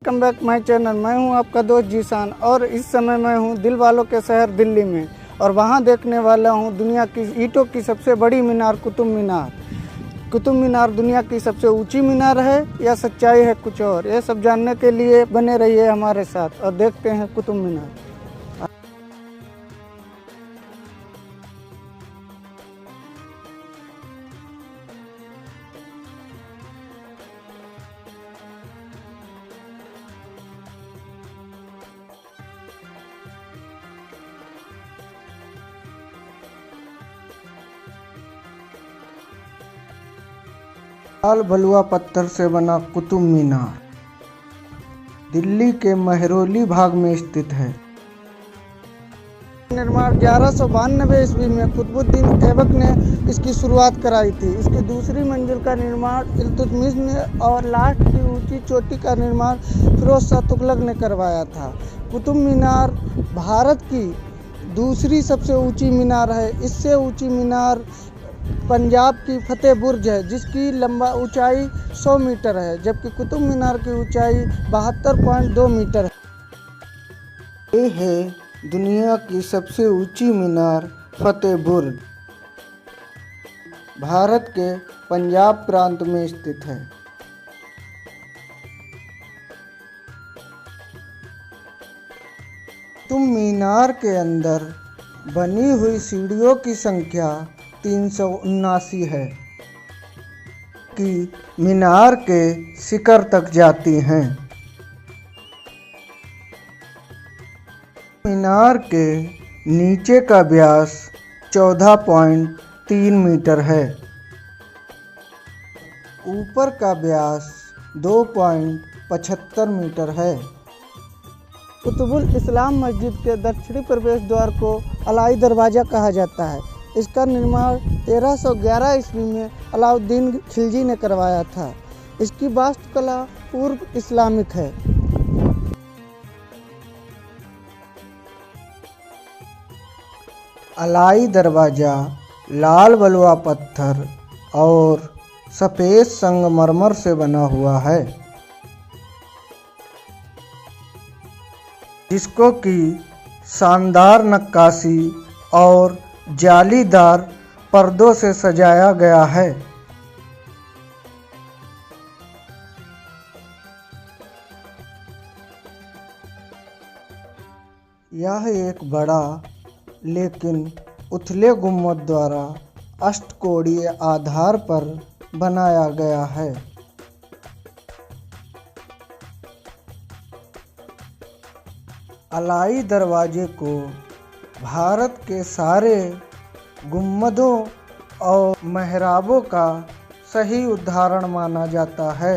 Welcome back my channel. मैं हूं आपका दोस्त जीशान और इस समय मैं हूं दिल वालों के शहर दिल्ली में और वहां देखने वाला हूं दुनिया की ईंटों की सबसे बड़ी मीनार कुतुब मीनार। कुतुब मीनार दुनिया की सबसे ऊंची मीनार है या सच्चाई है कुछ और, ये सब जानने के लिए बने रहिए हमारे साथ और देखते हैं कुतुब मीनार। लाल बलुआ पत्थर से बना कुतुब मीनार दिल्ली के महरौली भाग में स्थित है। निर्माण 1192 ईस्वी में कुतुबुद्दीन ऐबक ने इसकी शुरुआत कराई थी। इसकी दूसरी मंजिल का निर्माण इल्तुतमिश ने और लास्ट की ऊंची चोटी का निर्माण फिरोज शाह तुगलक ने करवाया था। कुतुब मीनार भारत की दूसरी सबसे ऊंची मीनार है। इससे ऊंची मीनार पंजाब की फतेह बुर्ज है जिसकी ऊंचाई 100 मीटर है, जबकि कुतुब मीनार की ऊंचाई 72.2 मीटर है। ये है दुनिया की सबसे ऊंची मीनार फतेह बुर्ज, भारत के पंजाब प्रांत में स्थित है। कुतुब मीनार के अंदर बनी हुई सीढ़ियों की संख्या 379 है कि मीनार के शिखर तक जाती हैं। मीनार के नीचे का व्यास 14.3 मीटर है। ऊपर का व्यास 2.75 मीटर है। कुतुबुल इस्लाम मस्जिद के दक्षिणी प्रवेश द्वार को अलाई दरवाज़ा कहा जाता है। इसका निर्माण 1311 ईस्वी में अलाउद्दीन खिलजी ने करवाया था। इसकी वास्तुकला पूर्व इस्लामिक है। अलाई दरवाज़ा लाल बलुआ पत्थर और सफ़ेद संगमरमर से बना हुआ है, जिसको कि शानदार नक्काशी और जालीदार पर्दों से सजाया गया है। यह एक बड़ा लेकिन उथले गुम्बद द्वारा अष्टकोणीय आधार पर बनाया गया है। अलाई दरवाजे को भारत के सारे गुम्बदों और मेहराबों का सही उदाहरण माना जाता है।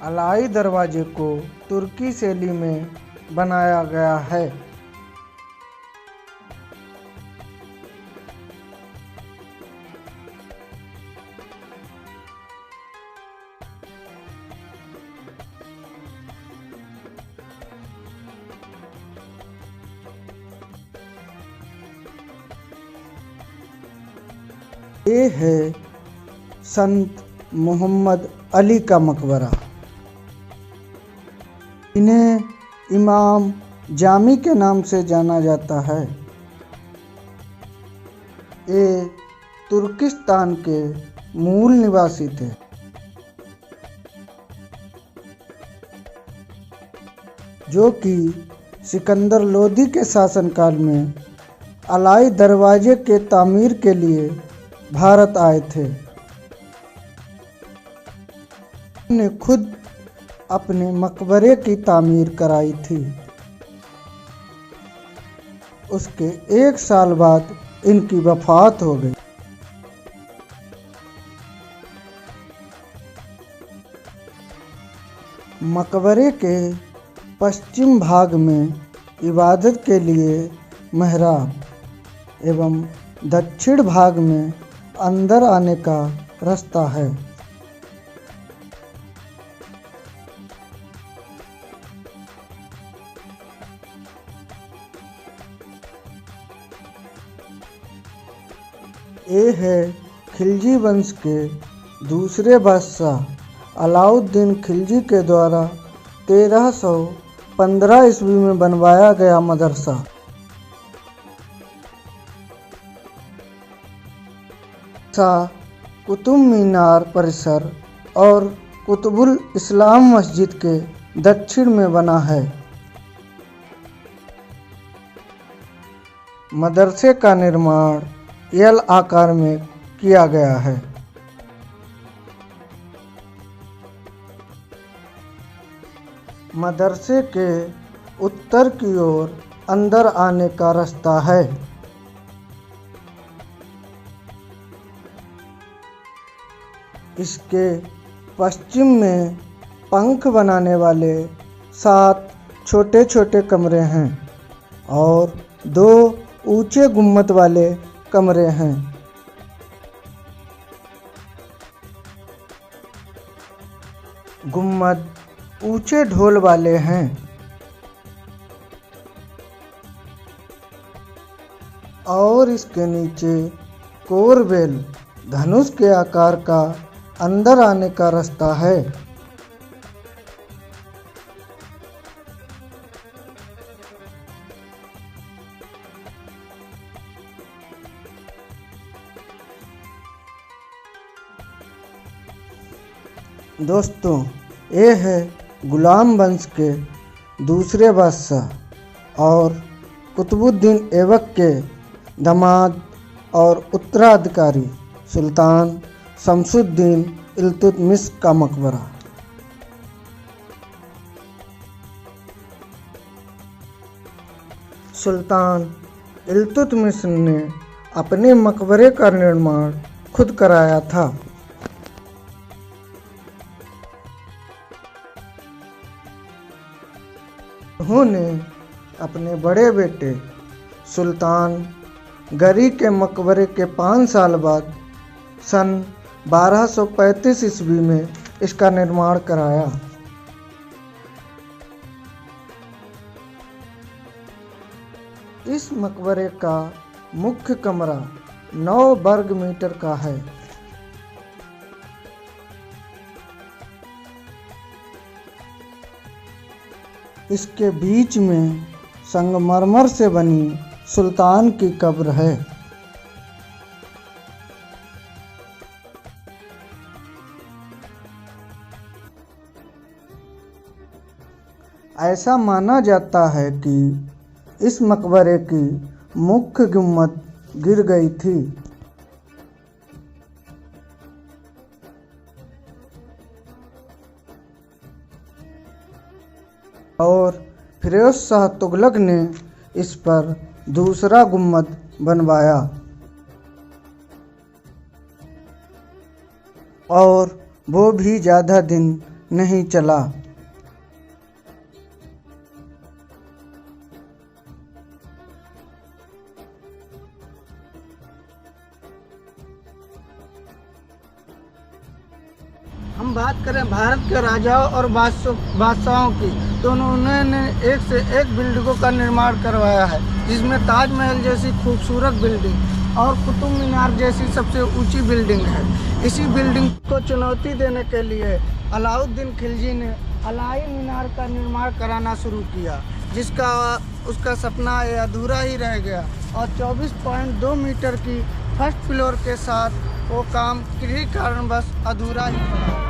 अलाई दरवाजे को तुर्की शैली में बनाया गया है। ये है संत मोहम्मद अली का मकबरा। इन्हें इमाम जामी के नाम से जाना जाता है। ये तुर्किस्तान के मूल निवासी थे। जो कि सिकंदर लोदी के शासनकाल में अलाई दरवाजे के तामीर के लिए भारत आए थे। उन्होंने खुद अपने मकबरे की तामीर कराई थी। उसके 1 साल बाद इनकी वफात हो गई। मकबरे के पश्चिम भाग में इबादत के लिए मेहराब एवं दक्षिण भाग में अंदर आने का रास्ता है। ये है खिलजी वंश के दूसरे बादशाह अलाउद्दीन खिलजी के द्वारा 1315 ईस्वी में बनवाया गया मदरसा। कुतुब मीनार परिसर और कुतुबुल इस्लाम मस्जिद के दक्षिण में बना है। मदरसे का निर्माण एल आकार में किया गया है। मदरसे के उत्तर की ओर अंदर आने का रास्ता है। इसके पश्चिम में पंख बनाने वाले 7 छोटे छोटे कमरे हैं और 2 ऊंचे गुम्मद वाले कमरे हैं। गुम्मद ऊंचे ढोल वाले हैं और इसके नीचे कोरबेल धनुष के आकार का अंदर आने का रास्ता है। दोस्तों, ये है गुलाम वंश के दूसरे बादशाह और कुतुबुद्दीन ऐबक के दामाद और उत्तराधिकारी सुल्तान शमसुद्दीन इल्तुतमिश का मकबरा। सुल्तान इल्तुतमिश ने अपने मकबरे का निर्माण खुद कराया था। उन्होंने अपने बड़े बेटे सुल्तान गरी के मकबरे के 5 साल बाद सन 1235 ईस्वी में इसका निर्माण कराया। इस मकबरे का मुख्य कमरा 9 वर्ग मीटर का है। इसके बीच में संगमरमर से बनी सुल्तान की कब्र है। ऐसा माना जाता है कि इस मकबरे की मुख्य गुम्मद गिर गई थी। और फिरोज शाह तुगलक ने इस पर दूसरा गुम्मद बनवाया और वो भी ज़्यादा दिन नहीं चला। हम बात करें भारत के राजाओं और बादशाहों की, तो उन्होंने एक से एक बिल्डिंगों का निर्माण करवाया है, जिसमें ताजमहल जैसी खूबसूरत बिल्डिंग और कुतुब मीनार जैसी सबसे ऊंची बिल्डिंग है। इसी बिल्डिंग को चुनौती देने के लिए अलाउद्दीन खिलजी ने अलाई मीनार का निर्माण कराना शुरू किया, जिसका उसका सपना अधूरा ही रह गया और 24.2 मीटर की फर्स्ट फ्लोर के साथ वो काम किसी कारणवश अधूरा ही पड़ा।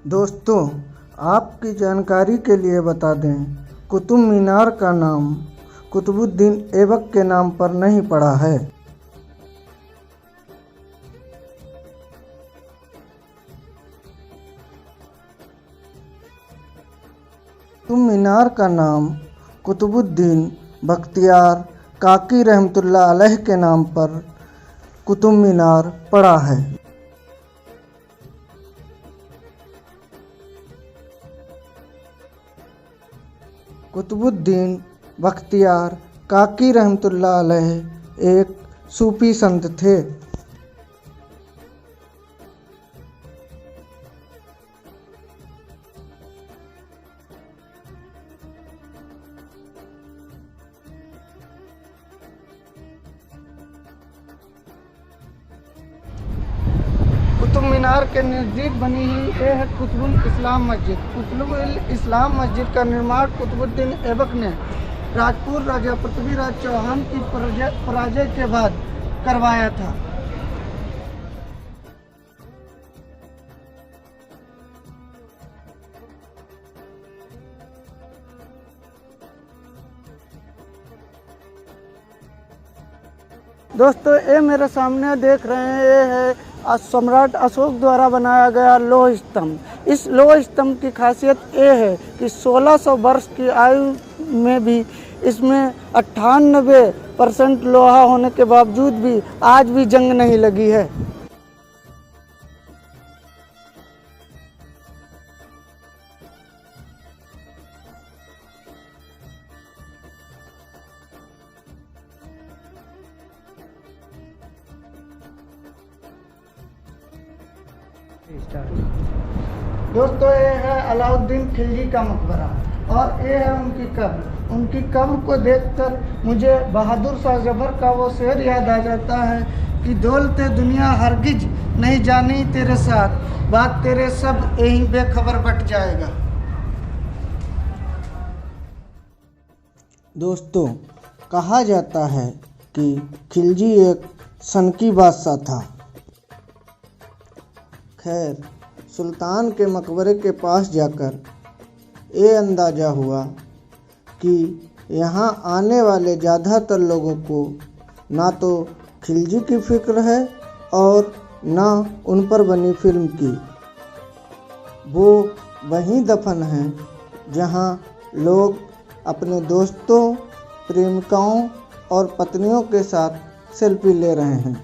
दोस्तों, आपकी जानकारी के लिए बता दें, कुतुब मीनार का नाम कुतुबुद्दीन ऐबक के नाम पर नहीं पड़ा है। कुतुब मीनार का नाम कुतुबुद्दीन बख्तियार काकी रहमतुल्लाह अलैह के नाम पर कुतुब मीनार पड़ा है। कुतुबुद्दीन बख्तियार काकी रहमतुल्लाह अलैह एक सूफी संत थे। कुतुब मीनार के नज़दीक बनी हुई ये है कुतुबुल इस्लाम मस्जिद। कुतुबुल इस्लाम मस्जिद का निर्माण कुतुबुद्दीन ऐबक ने राजपूत राजा पृथ्वीराज चौहान की पराजय के बाद करवाया था। दोस्तों, ये मेरे सामने देख रहे हैं, ये है सम्राट अशोक द्वारा बनाया गया लौह स्तंभ। इस लौह स्तंभ की खासियत ये है कि 1600 वर्ष की आयु में भी इसमें 98% लोहा होने के बावजूद भी आज भी जंग नहीं लगी है। दोस्तों, ये है अलाउद्दीन खिलजी का मकबरा और ये है उनकी कब्र। उनकी कब्र को देखकर मुझे बहादुर शाह जफर का वो शेर याद आ जाता है कि दौलते दुनिया हरगिज नहीं जानी तेरे साथ, बात तेरे सब यही बेखबर बट जाएगा। दोस्तों, कहा जाता है कि खिलजी एक सनकी बादशाह था। खैर, सुल्तान के मकबरे के पास जाकर ये अंदाज़ा हुआ कि यहाँ आने वाले ज़्यादातर लोगों को ना तो खिलजी की फिक्र है और ना उन पर बनी फिल्म की। वो वहीं दफन हैं जहाँ लोग अपने दोस्तों, प्रेमिकाओं और पत्नियों के साथ सेल्फी ले रहे हैं।